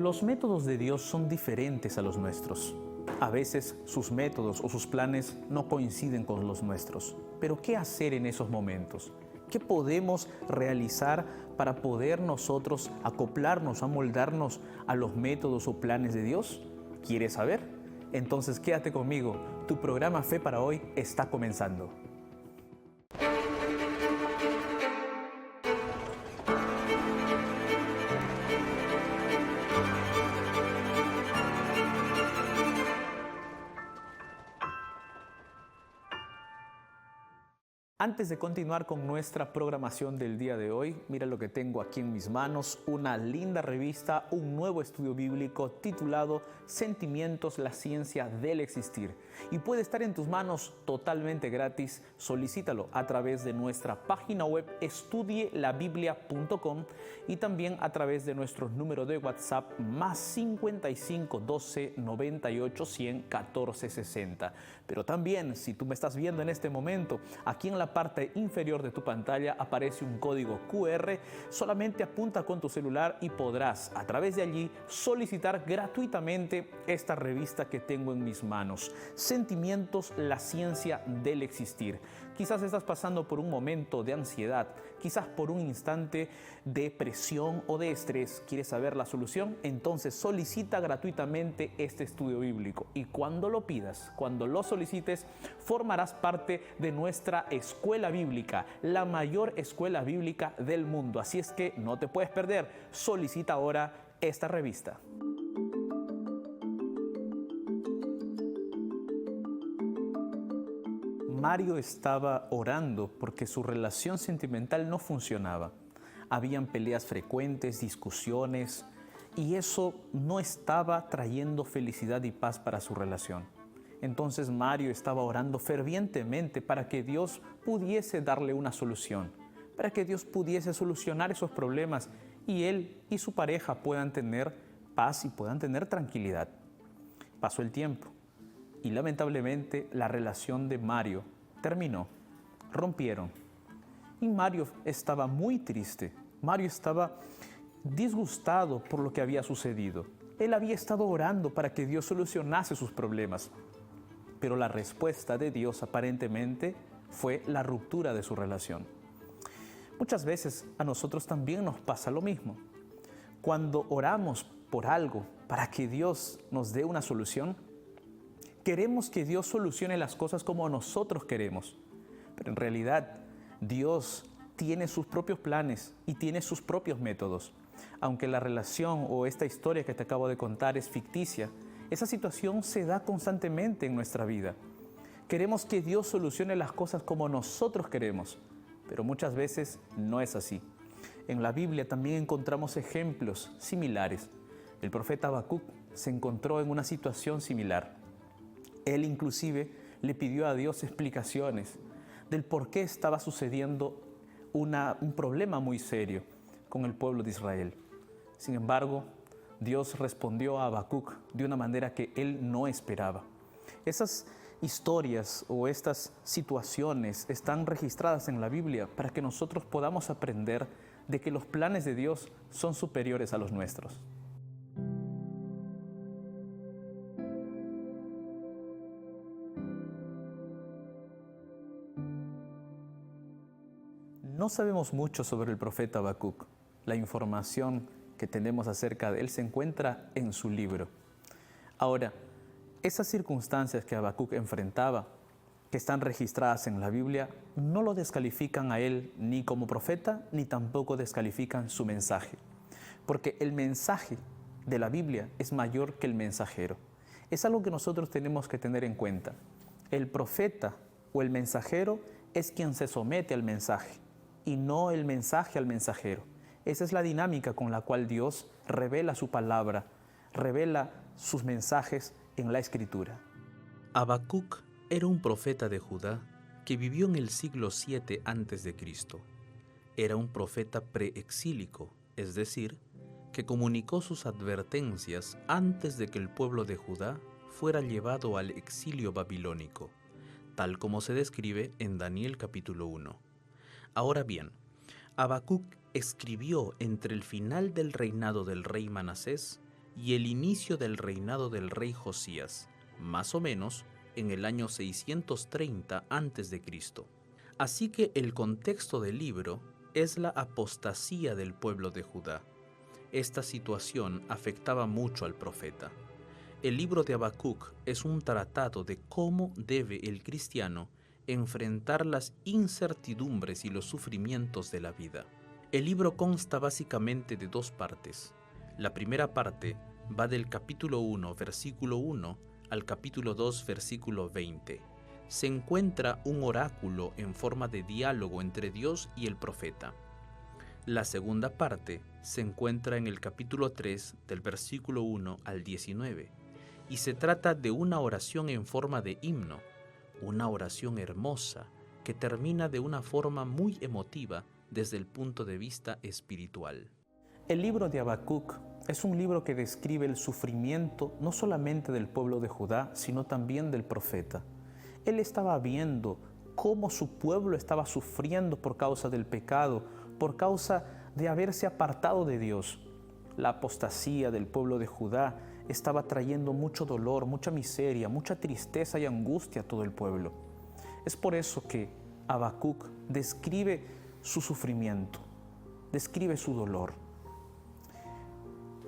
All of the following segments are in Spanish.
Los métodos de Dios son diferentes a los nuestros. A veces sus métodos o sus planes no coinciden con los nuestros. Pero ¿qué hacer en esos momentos? ¿Qué podemos realizar para poder nosotros acoplarnos, amoldarnos a los métodos o planes de Dios? ¿Quieres saber? Entonces quédate conmigo. Tu programa Fe para Hoy está comenzando. Antes de continuar con nuestra programación del día de hoy, mira lo que tengo aquí en mis manos, una linda revista, un nuevo estudio bíblico titulado Sentimientos, la ciencia del existir. Y puede estar en tus manos totalmente gratis. Solicítalo a través de nuestra página web estudielabiblia.com y también a través de nuestro número de WhatsApp más 55 12 98 100 14 60. Pero también, si tú me estás viendo en este momento, aquí en la parte inferior de tu pantalla aparece un código QR. Solamente apunta con tu celular y podrás a través de allí solicitar gratuitamente esta revista que tengo en mis manos. Sentimientos, la ciencia del existir. Quizás estás pasando por un momento de ansiedad, quizás por un instante de presión o de estrés. ¿Quieres saber la solución? Entonces solicita gratuitamente este estudio bíblico y cuando lo pidas, cuando lo solicites, formarás parte de nuestra escuela bíblica, la mayor escuela bíblica del mundo. Así es que no te puedes perder. Solicita ahora esta revista. Mario estaba orando porque su relación sentimental no funcionaba. Habían peleas frecuentes, discusiones, y eso no estaba trayendo felicidad y paz para su relación. Entonces Mario estaba orando fervientemente para que Dios pudiese darle una solución, para que Dios pudiese solucionar esos problemas y él y su pareja puedan tener paz y puedan tener tranquilidad. Pasó el tiempo y lamentablemente la relación de Mario terminó, rompieron. Y Mario estaba muy triste. Mario estaba disgustado por lo que había sucedido. Él había estado orando para que Dios solucionase sus problemas. Pero la respuesta de Dios aparentemente fue la ruptura de su relación. Muchas veces a nosotros también nos pasa lo mismo. Cuando oramos por algo para que Dios nos dé una solución, queremos que Dios solucione las cosas como nosotros queremos. Pero en realidad Dios tiene sus propios planes y tiene sus propios métodos. Aunque la relación o esta historia que te acabo de contar es ficticia, esa situación se da constantemente en nuestra vida. Queremos que Dios solucione las cosas como nosotros queremos, pero muchas veces no es así. En la Biblia también encontramos ejemplos similares. El profeta Habacuc se encontró en una situación similar. Él inclusive le pidió a Dios explicaciones del por qué estaba sucediendo un problema muy serio con el pueblo de Israel. Sin embargo, Dios respondió a Habacuc de una manera que él no esperaba. Esas historias o estas situaciones están registradas en la Biblia para que nosotros podamos aprender de que los planes de Dios son superiores a los nuestros. No sabemos mucho sobre el profeta Habacuc. La información que tenemos acerca de él se encuentra en su libro. Ahora, esas circunstancias que Habacuc enfrentaba, que están registradas en la Biblia, no lo descalifican a él ni como profeta, ni tampoco descalifican su mensaje. Porque el mensaje de la Biblia es mayor que el mensajero. Es algo que nosotros tenemos que tener en cuenta. El profeta o el mensajero es quien se somete al mensaje y no el mensaje al mensajero. Esa es la dinámica con la cual Dios revela su palabra, revela sus mensajes en la Escritura. Habacuc era un profeta de Judá que vivió en el siglo 7 a.C. Era un profeta preexílico, es decir, que comunicó sus advertencias antes de que el pueblo de Judá fuera llevado al exilio babilónico, tal como se describe en Daniel capítulo 1. Ahora bien, Habacuc escribió entre el final del reinado del rey Manasés y el inicio del reinado del rey Josías, más o menos en el año 630 a.C. Así que el contexto del libro es la apostasía del pueblo de Judá. Esta situación afectaba mucho al profeta. El libro de Habacuc es un tratado de cómo debe el cristiano enfrentar las incertidumbres y los sufrimientos de la vida. El libro consta básicamente de dos partes. La primera parte va del capítulo 1, versículo 1, al capítulo 2, versículo 20. Se encuentra un oráculo en forma de diálogo entre Dios y el profeta. La segunda parte se encuentra en el capítulo 3, del versículo 1 al 19, y se trata de una oración en forma de himno, una oración hermosa que termina de una forma muy emotiva desde el punto de vista espiritual. El libro de Habacuc es un libro que describe el sufrimiento no solamente del pueblo de Judá, sino también del profeta. Él estaba viendo cómo su pueblo estaba sufriendo por causa del pecado, por causa de haberse apartado de Dios. La apostasía del pueblo de Judá estaba trayendo mucho dolor, mucha miseria, mucha tristeza y angustia a todo el pueblo. Es por eso que Habacuc describe su sufrimiento, describe su dolor.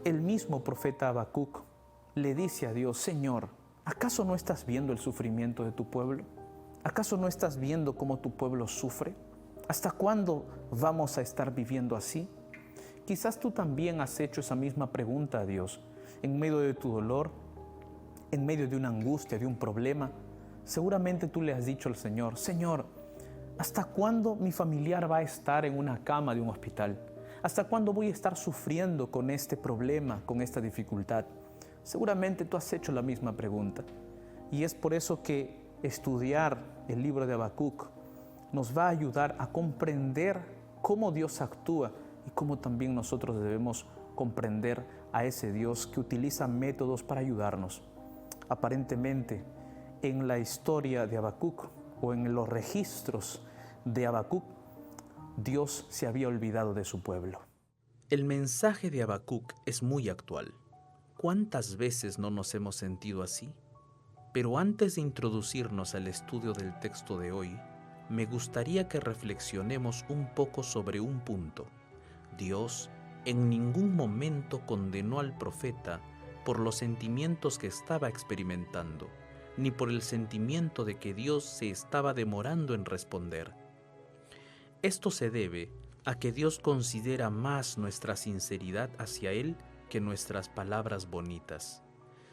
El mismo profeta Habacuc le dice a Dios: Señor, ¿acaso no estás viendo el sufrimiento de tu pueblo? ¿Acaso no estás viendo cómo tu pueblo sufre? ¿Hasta cuándo vamos a estar viviendo así? Quizás tú también has hecho esa misma pregunta a Dios. En medio de tu dolor, en medio de una angustia, de un problema, seguramente tú le has dicho al Señor: Señor, ¿hasta cuándo mi familiar va a estar en una cama de un hospital? ¿Hasta cuándo voy a estar sufriendo con este problema, con esta dificultad? Seguramente tú has hecho la misma pregunta. Y es por eso que estudiar el libro de Habacuc nos va a ayudar a comprender cómo Dios actúa y cómo también nosotros debemos comprender a ese Dios que utiliza métodos para ayudarnos. Aparentemente, en la historia de Habacuc o en los registros de Habacuc, Dios se había olvidado de su pueblo. El mensaje de Habacuc es muy actual. ¿Cuántas veces no nos hemos sentido así? Pero antes de introducirnos al estudio del texto de hoy, me gustaría que reflexionemos un poco sobre un punto. Dios en ningún momento condenó al profeta por los sentimientos que estaba experimentando, ni por el sentimiento de que Dios se estaba demorando en responder. Esto se debe a que Dios considera más nuestra sinceridad hacia Él que nuestras palabras bonitas.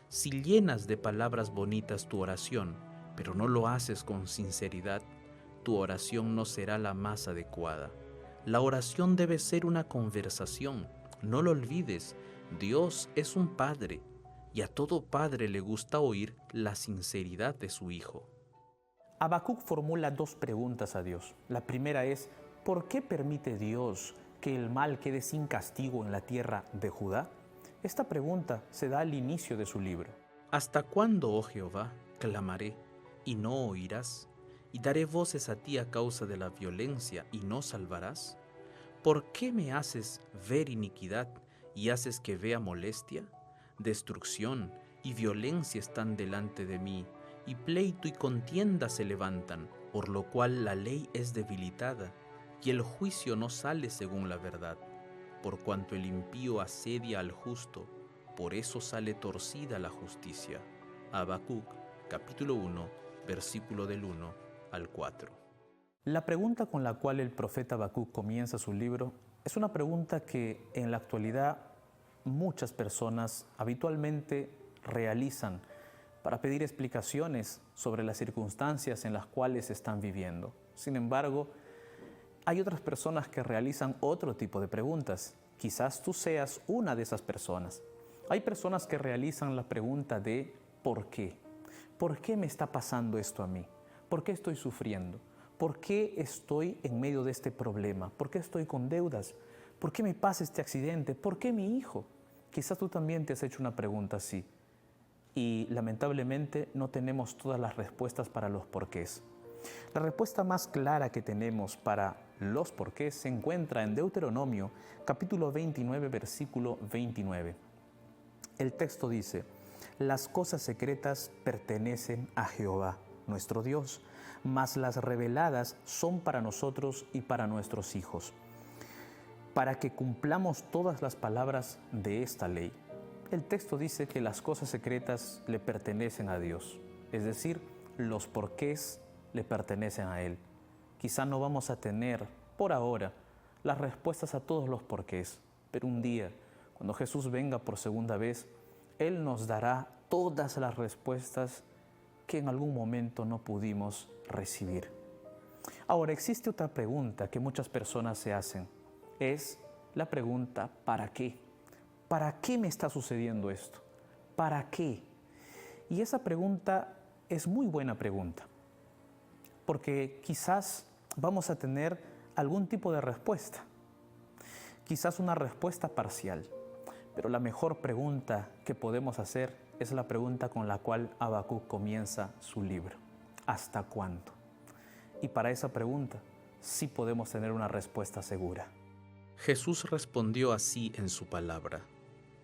Si llenas de palabras bonitas tu oración, pero no lo haces con sinceridad, tu oración no será la más adecuada. La oración debe ser una conversación. No lo olvides, Dios es un padre, y a todo padre le gusta oír la sinceridad de su hijo. Habacuc formula dos preguntas a Dios. La primera es: ¿por qué permite Dios que el mal quede sin castigo en la tierra de Judá? Esta pregunta se da al inicio de su libro. ¿Hasta cuándo, oh Jehová, clamaré y no oirás? ¿Y daré voces a ti a causa de la violencia y no salvarás? ¿Por qué me haces ver iniquidad y haces que vea molestia? Destrucción y violencia están delante de mí, y pleito y contienda se levantan, por lo cual la ley es debilitada, y el juicio no sale según la verdad. Por cuanto el impío asedia al justo, por eso sale torcida la justicia. Habacuc, capítulo 1, versículo del 1 al 4. La pregunta con la cual el profeta Habacuc comienza su libro es una pregunta que en la actualidad muchas personas habitualmente realizan para pedir explicaciones sobre las circunstancias en las cuales están viviendo. Sin embargo, hay otras personas que realizan otro tipo de preguntas. Quizás tú seas una de esas personas. Hay personas que realizan la pregunta de ¿por qué? ¿Por qué me está pasando esto a mí? ¿Por qué estoy sufriendo? ¿Por qué estoy en medio de este problema? ¿Por qué estoy con deudas? ¿Por qué me pasa este accidente? ¿Por qué mi hijo? Quizás tú también te has hecho una pregunta así. Y lamentablemente no tenemos todas las respuestas para los porqués. La respuesta más clara que tenemos para los porqués se encuentra en Deuteronomio, capítulo 29, versículo 29. El texto dice: las cosas secretas pertenecen a Jehová, nuestro Dios, mas las reveladas son para nosotros y para nuestros hijos, para que cumplamos todas las palabras de esta ley. El texto dice que las cosas secretas le pertenecen a Dios, es decir, los porqués le pertenecen a Él. Quizá no vamos a tener, por ahora, las respuestas a todos los porqués, pero un día, cuando Jesús venga por segunda vez, Él nos dará todas las respuestas que en algún momento no pudimos recibir. Ahora, existe otra pregunta que muchas personas se hacen. Es la pregunta ¿para qué? ¿Para qué me está sucediendo esto? ¿Para qué? Y esa pregunta es muy buena pregunta, porque quizás vamos a tener algún tipo de respuesta, quizás una respuesta parcial, pero la mejor pregunta que podemos hacer es la pregunta con la cual Habacuc comienza su libro: ¿hasta cuándo? Y para esa pregunta sí podemos tener una respuesta segura. Jesús respondió así en su palabra: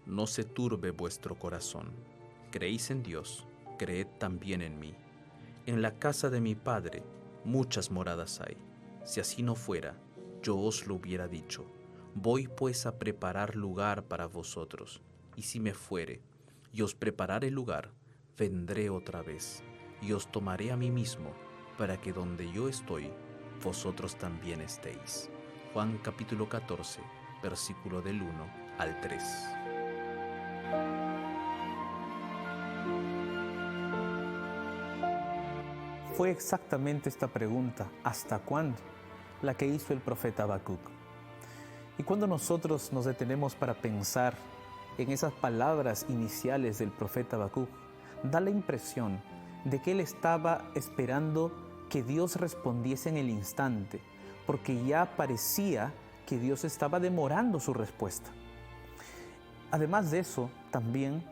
no se turbe vuestro corazón. Creéis en Dios, creed también en mí. En la casa de mi Padre muchas moradas hay. Si así no fuera, yo os lo hubiera dicho. Voy pues a preparar lugar para vosotros. Y si me fuere y os preparare lugar, vendré otra vez y os tomaré a mí mismo, para que donde yo estoy, vosotros también estéis. Juan capítulo 14, versículo del 1 al 3. Fue exactamente esta pregunta, ¿hasta cuándo?, la que hizo el profeta Habacuc. Y cuando nosotros nos detenemos para pensar en esas palabras iniciales del profeta Habacuc, da la impresión de que él estaba esperando que Dios respondiese en el instante, porque ya parecía que Dios estaba demorando su respuesta. Además de eso, también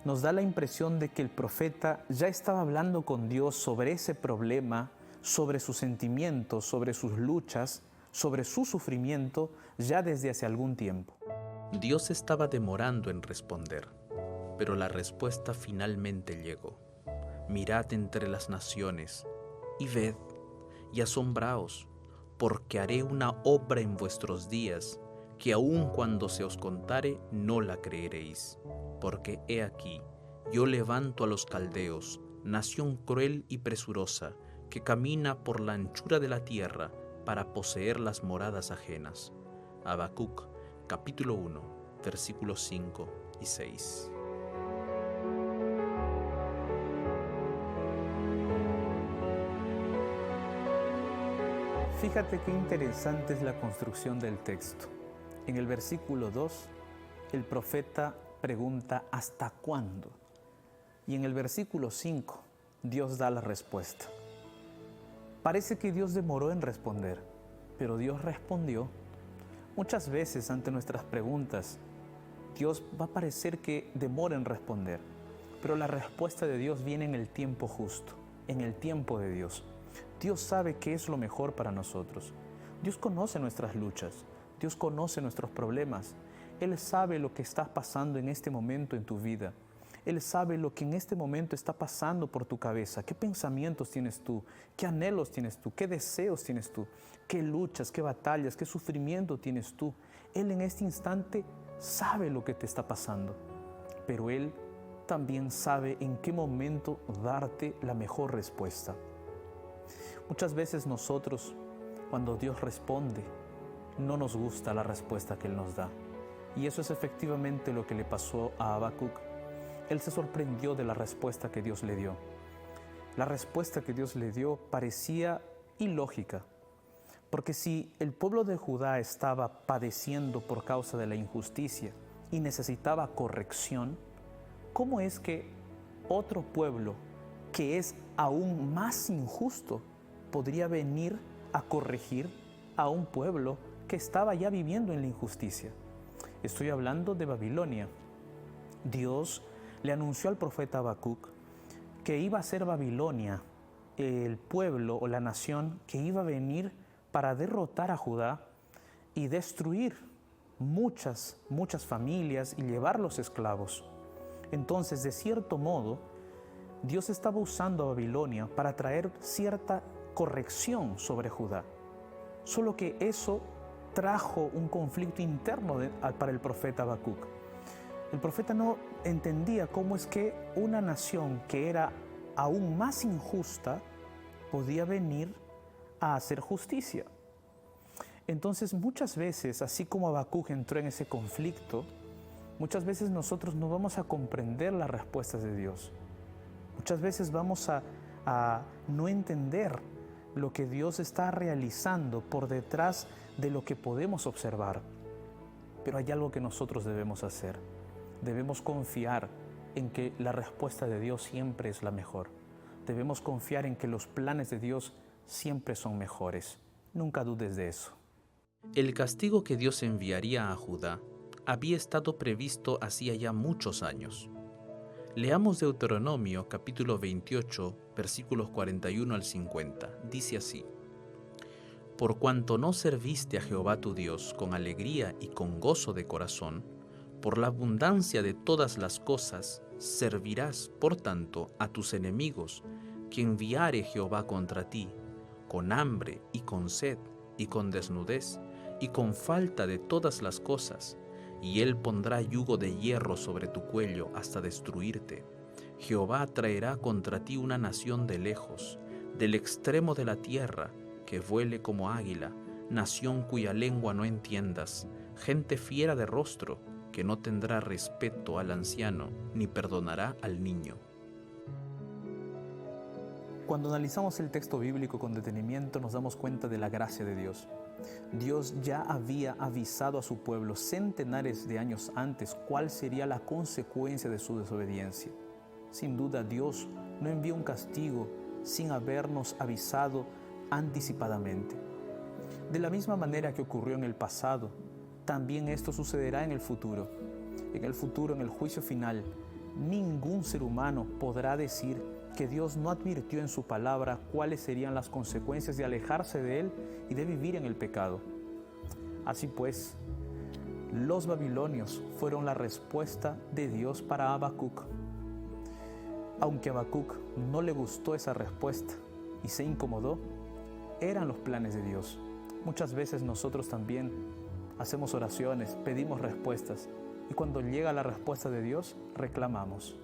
nos da la impresión de que el profeta ya estaba hablando con Dios sobre ese problema, sobre sus sentimientos, sobre sus luchas, sobre su sufrimiento, ya desde hace algún tiempo. Dios estaba demorando en responder, pero la respuesta finalmente llegó. Mirad entre las naciones, y ved, y asombraos, porque haré una obra en vuestros días, que aun cuando se os contare, no la creeréis. Porque he aquí, yo levanto a los caldeos, nación cruel y presurosa, que camina por la anchura de la tierra para poseer las moradas ajenas. Habacuc, capítulo 1, versículos 5 y 6. Fíjate qué interesante es la construcción del texto. En el versículo 2, el profeta pregunta ¿hasta cuándo? Y en el versículo 5, Dios da la respuesta. Parece que Dios demoró en responder, pero Dios respondió. Muchas veces ante nuestras preguntas, Dios va a parecer que demora en responder, pero la respuesta de Dios viene en el tiempo justo, en el tiempo de Dios. Dios sabe qué es lo mejor para nosotros. Dios conoce nuestras luchas, Dios conoce nuestros problemas. Él sabe lo que está pasando en este momento en tu vida. Él sabe lo que en este momento está pasando por tu cabeza. ¿Qué pensamientos tienes tú? ¿Qué anhelos tienes tú? ¿Qué deseos tienes tú? ¿Qué luchas, qué batallas, qué sufrimiento tienes tú? Él en este instante sabe lo que te está pasando, pero Él también sabe en qué momento darte la mejor respuesta. Muchas veces nosotros, cuando Dios responde, no nos gusta la respuesta que Él nos da. Y eso es efectivamente lo que le pasó a Habacuc. Él se sorprendió de la respuesta que Dios le dio. La respuesta que Dios le dio parecía ilógica, porque si el pueblo de Judá estaba padeciendo por causa de la injusticia y necesitaba corrección, ¿cómo es que otro pueblo que es aún más injusto podría venir a corregir a un pueblo que estaba ya viviendo en la injusticia? Estoy hablando de Babilonia. Dios le anunció al profeta Habacuc que iba a ser Babilonia el pueblo o la nación que iba a venir para derrotar a Judá y destruir muchas familias y llevar los esclavos. Entonces, de cierto modo, Dios estaba usando a Babilonia para traer cierta corrección sobre Judá. Solo que eso trajo un conflicto interno para el profeta Habacuc. El profeta no entendía cómo es que una nación que era aún más injusta podía venir a hacer justicia. Entonces, muchas veces, así como Habacuc entró en ese conflicto, muchas veces nosotros no vamos a comprender las respuestas de Dios. Muchas veces vamos a no entender lo que Dios está realizando por detrás de lo que podemos observar. Pero hay algo que nosotros debemos hacer. Debemos confiar en que la respuesta de Dios siempre es la mejor. Debemos confiar en que los planes de Dios siempre son mejores. Nunca dudes de eso. El castigo que Dios enviaría a Judá había estado previsto hacía ya muchos años. Leamos Deuteronomio capítulo 28, versículos 41 al 50. Dice así: Por cuanto no serviste a Jehová tu Dios con alegría y con gozo de corazón, por la abundancia de todas las cosas, servirás, por tanto, a tus enemigos, que enviare Jehová contra ti, con hambre y con sed, y con desnudez, y con falta de todas las cosas, y él pondrá yugo de hierro sobre tu cuello hasta destruirte. Jehová traerá contra ti una nación de lejos, del extremo de la tierra, que vuele como águila, nación cuya lengua no entiendas, gente fiera de rostro, que no tendrá respeto al anciano, ni perdonará al niño. Cuando analizamos el texto bíblico con detenimiento, nos damos cuenta de la gracia de Dios. Dios ya había avisado a su pueblo centenares de años antes cuál sería la consecuencia de su desobediencia. Sin duda, Dios no envió un castigo sin habernos avisado anticipadamente. De la misma manera que ocurrió en el pasado, también esto sucederá en el futuro. En el futuro, en el juicio final, ningún ser humano podrá decir que Dios no advirtió en su palabra cuáles serían las consecuencias de alejarse de Él y de vivir en el pecado. Así pues, los babilonios fueron la respuesta de Dios para Habacuc. Aunque a Habacuc no le gustó esa respuesta y se incomodó, eran los planes de Dios. Muchas veces nosotros también hacemos oraciones, pedimos respuestas, y cuando llega la respuesta de Dios, reclamamos.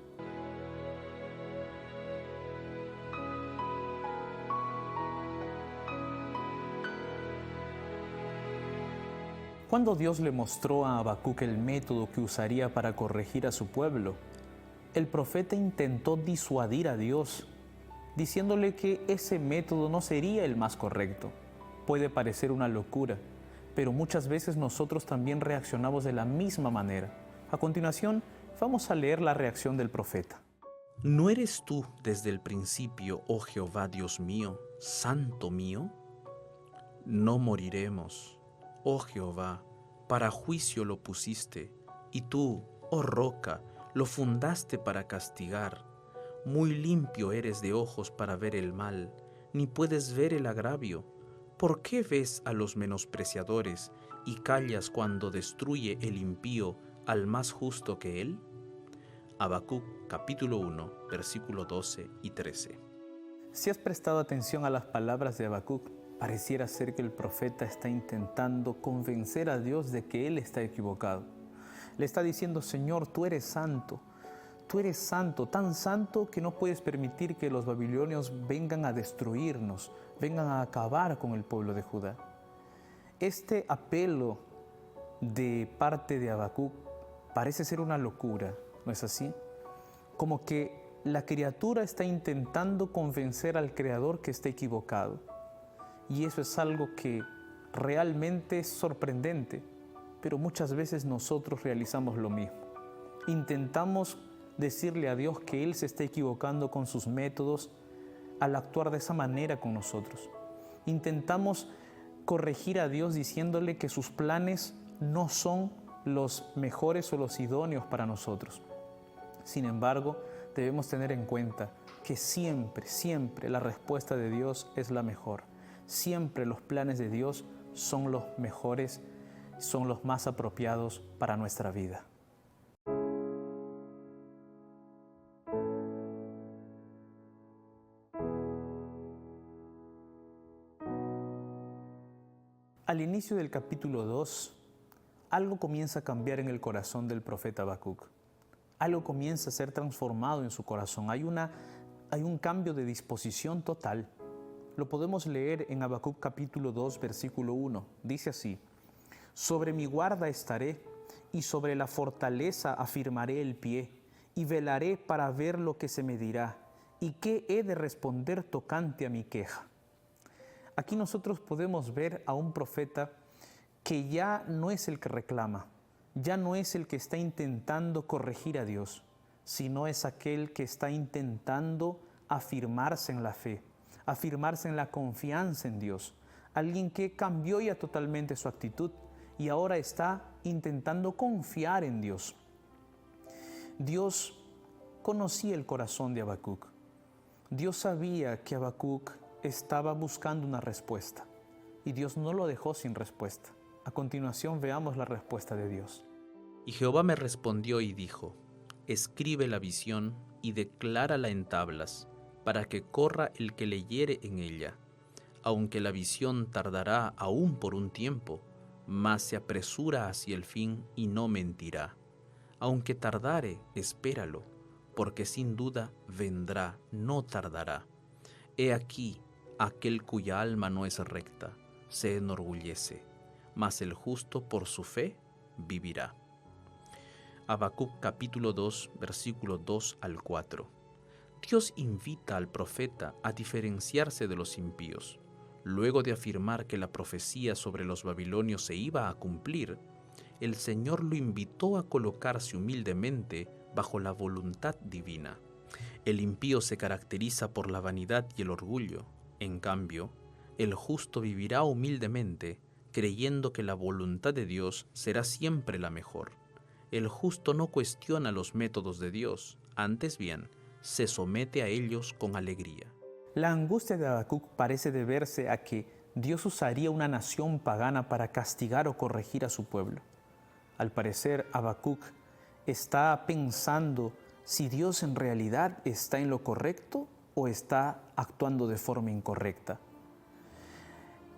Cuando Dios le mostró a Habacuc el método que usaría para corregir a su pueblo, el profeta intentó disuadir a Dios, diciéndole que ese método no sería el más correcto. Puede parecer una locura, pero muchas veces nosotros también reaccionamos de la misma manera. A continuación, vamos a leer la reacción del profeta. ¿No eres tú desde el principio, oh Jehová Dios mío, santo mío? No moriremos, oh Jehová, para juicio lo pusiste, y tú, oh roca, lo fundaste para castigar. Muy limpio eres de ojos para ver el mal, ni puedes ver el agravio. ¿Por qué ves a los menospreciadores y callas cuando destruye el impío al más justo que él? Habacuc capítulo 1, versículo 12 y 13. Si has prestado atención a las palabras de Habacuc, pareciera ser que el profeta está intentando convencer a Dios de que él está equivocado. Le está diciendo: Señor, tú eres santo, tan santo que no puedes permitir que los babilonios vengan a destruirnos, vengan a acabar con el pueblo de Judá. Este apelo de parte de Habacuc parece ser una locura, ¿no es así? Como que la criatura está intentando convencer al Creador que está equivocado. Y eso es algo que realmente es sorprendente, pero muchas veces nosotros realizamos lo mismo. Intentamos decirle a Dios que Él se está equivocando con sus métodos al actuar de esa manera con nosotros. Intentamos corregir a Dios diciéndole que sus planes no son los mejores o los idóneos para nosotros. Sin embargo, debemos tener en cuenta que siempre la respuesta de Dios es la mejor. Siempre los planes de Dios son los mejores, son los más apropiados para nuestra vida. Al inicio del capítulo 2, algo comienza a cambiar en el corazón del profeta Habacuc. Algo comienza a ser transformado en su corazón. Hay un cambio de disposición total. Lo podemos leer en Habacuc capítulo 2, versículo 1. Dice así: sobre mi guarda estaré, y sobre la fortaleza afirmaré el pie, y velaré para ver lo que se me dirá, y qué he de responder tocante a mi queja. Aquí nosotros podemos ver a un profeta que ya no es el que reclama, ya no es el que está intentando corregir a Dios, sino es aquel que está intentando afirmarse en la fe, afirmarse en la confianza en Dios. Alguien que cambió ya totalmente su actitud y ahora está intentando confiar en Dios. Dios conocía el corazón de Habacuc. Dios sabía que Habacuc estaba buscando una respuesta y Dios no lo dejó sin respuesta. A continuación veamos la respuesta de Dios. Y Jehová me respondió y dijo: escribe la visión y declárala en tablas, para que corra el que leyere en ella. Aunque la visión tardará aún por un tiempo, mas se apresura hacia el fin y no mentirá. Aunque tardare, espéralo, porque sin duda vendrá, no tardará. He aquí, aquel cuya alma no es recta, se enorgullece, mas el justo por su fe vivirá. Habacuc capítulo 2, versículo 2 al 4. Dios invita al profeta a diferenciarse de los impíos. Luego de afirmar que la profecía sobre los babilonios se iba a cumplir, el Señor lo invitó a colocarse humildemente bajo la voluntad divina. El impío se caracteriza por la vanidad y el orgullo. En cambio, el justo vivirá humildemente, creyendo que la voluntad de Dios será siempre la mejor. El justo no cuestiona los métodos de Dios, antes bien, se somete a ellos con alegría. La angustia de Habacuc parece deberse a que Dios usaría una nación pagana para castigar o corregir a su pueblo. Al parecer, Habacuc está pensando si Dios en realidad está en lo correcto o está actuando de forma incorrecta.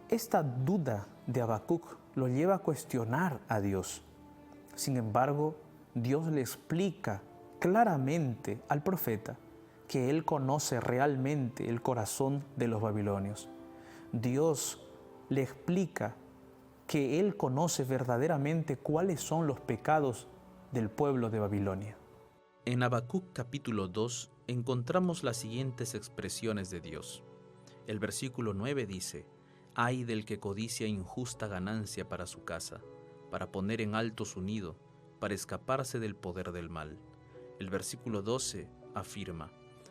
Esta duda de Habacuc lo lleva a cuestionar a Dios. Sin embargo, Dios le explica claramente al profeta que él conoce realmente el corazón de los babilonios. Dios le explica que él conoce verdaderamente cuáles son los pecados del pueblo de Babilonia. En Habacuc capítulo 2 encontramos las siguientes expresiones de Dios. El versículo 9 dice: ay del que codicia injusta ganancia para su casa, para poner en alto su nido, para escaparse del poder del mal. El versículo 12 afirma: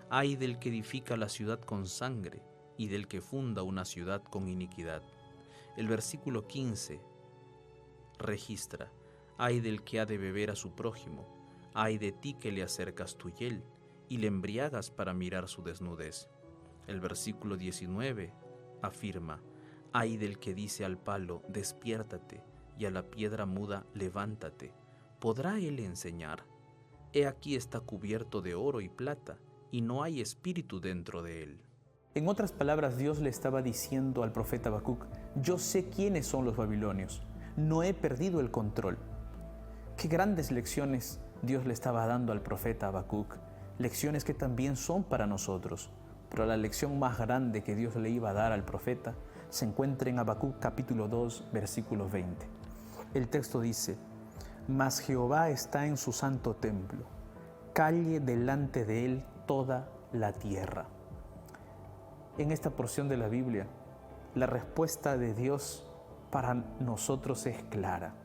ay del que edifica la ciudad con sangre y del que funda una ciudad con iniquidad. El versículo 15 registra: ay del que ha de beber a su prójimo, ay de ti que le acercas tu hiel y le embriagas para mirar su desnudez. El versículo 19 afirma: ay del que dice al palo, despiértate, y a la piedra muda, levántate. ¿Podrá él enseñar? He aquí está cubierto de oro y plata, y no hay espíritu dentro de él. En otras palabras, Dios le estaba diciendo al profeta Habacuc: yo sé quiénes son los babilonios, no he perdido el control. Qué grandes lecciones Dios le estaba dando al profeta Habacuc, lecciones que también son para nosotros. Pero la lección más grande que Dios le iba a dar al profeta se encuentra en Habacuc capítulo 2, versículo 20. El texto dice: mas Jehová está en su santo templo, calle delante de él toda la tierra. En esta porción de la Biblia, la respuesta de Dios para nosotros es clara.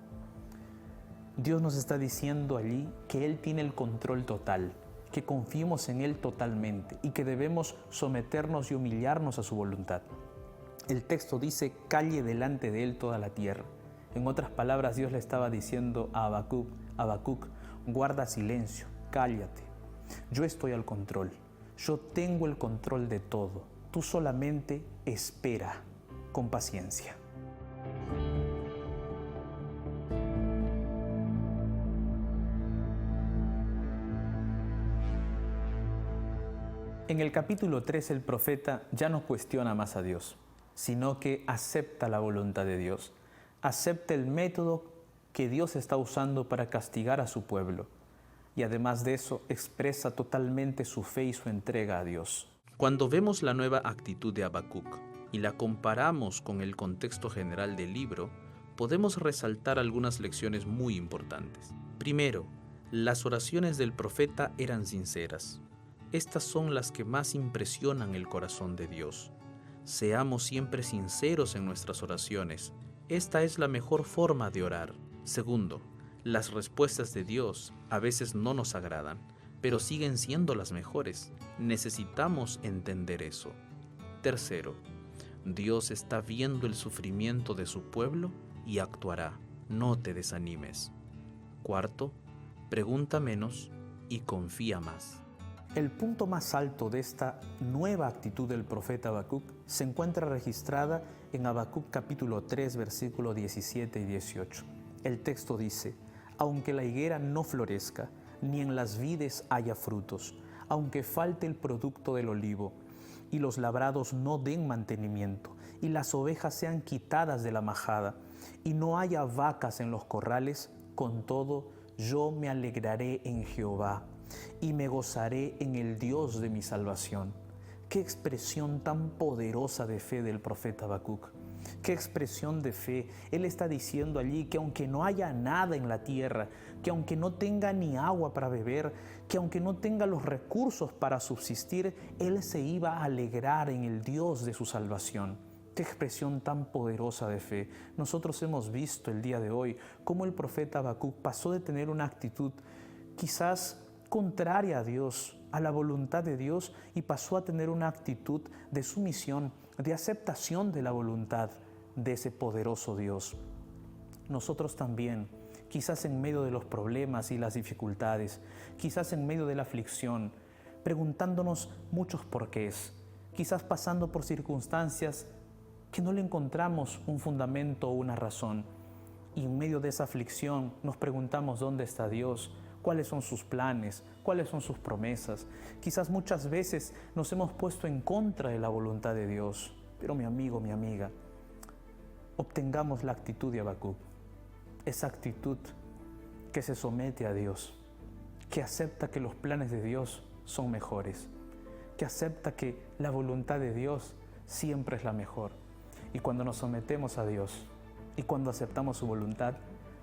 Dios nos está diciendo allí que Él tiene el control total, que confiemos en Él totalmente y que debemos someternos y humillarnos a su voluntad. El texto dice: calle delante de Él toda la tierra. En otras palabras, Dios le estaba diciendo a Habacuc: Habacuc, guarda silencio, cállate. Yo estoy al control, yo tengo el control de todo. Tú solamente espera con paciencia. En el capítulo 3 el profeta ya no cuestiona más a Dios, sino que acepta la voluntad de Dios. acepta el método que Dios está usando para castigar a su pueblo. Y además de eso, expresa totalmente su fe y su entrega a Dios. Cuando vemos la nueva actitud de Habacuc y la comparamos con el contexto general del libro, podemos resaltar algunas lecciones muy importantes. Primero, las oraciones del profeta eran sinceras. Estas son las que más impresionan el corazón de Dios. Seamos siempre sinceros en nuestras oraciones. Esta es la mejor forma de orar. Segundo, las respuestas de Dios a veces no nos agradan, pero siguen siendo las mejores. Necesitamos entender eso. Tercero, Dios está viendo el sufrimiento de su pueblo y actuará. No te desanimes. Cuarto, pregunta menos y confía más. El punto más alto de esta nueva actitud del profeta Habacuc se encuentra registrada en Habacuc capítulo 3, versículos 17 y 18. El texto dice: aunque la higuera no florezca, ni en las vides haya frutos, aunque falte el producto del olivo, y los labrados no den mantenimiento, y las ovejas sean quitadas de la majada, y no haya vacas en los corrales, con todo yo me alegraré en Jehová, y me gozaré en el Dios de mi salvación. Qué expresión tan poderosa de fe del profeta Habacuc. Qué expresión de fe. Él está diciendo allí que aunque no haya nada en la tierra, que aunque no tenga ni agua para beber, que aunque no tenga los recursos para subsistir, él se iba a alegrar en el Dios de su salvación. Qué expresión tan poderosa de fe. Nosotros hemos visto el día de hoy cómo el profeta Habacuc pasó de tener una actitud quizás contraria a Dios, a la voluntad de Dios, y pasó a tener una actitud de sumisión, de aceptación de la voluntad de ese poderoso Dios. Nosotros también, quizás en medio de los problemas y las dificultades, quizás en medio de la aflicción, preguntándonos muchos porqués, quizás pasando por circunstancias que no le encontramos un fundamento o una razón, y en medio de esa aflicción nos preguntamos dónde está Dios, cuáles son sus planes, cuáles son sus promesas. Quizás muchas veces nos hemos puesto en contra de la voluntad de Dios. Pero mi amigo, mi amiga, obtengamos la actitud de Habacuc, esa actitud que se somete a Dios, que acepta que los planes de Dios son mejores, que acepta que la voluntad de Dios siempre es la mejor. Y cuando nos sometemos a Dios y cuando aceptamos su voluntad,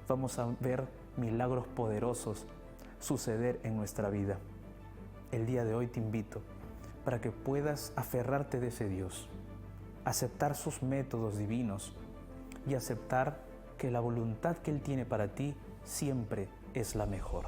vamos a ver milagros poderosos suceder en nuestra vida. El día de hoy te invito para que puedas aferrarte de ese Dios, aceptar sus métodos divinos y aceptar que la voluntad que Él tiene para ti siempre es la mejor.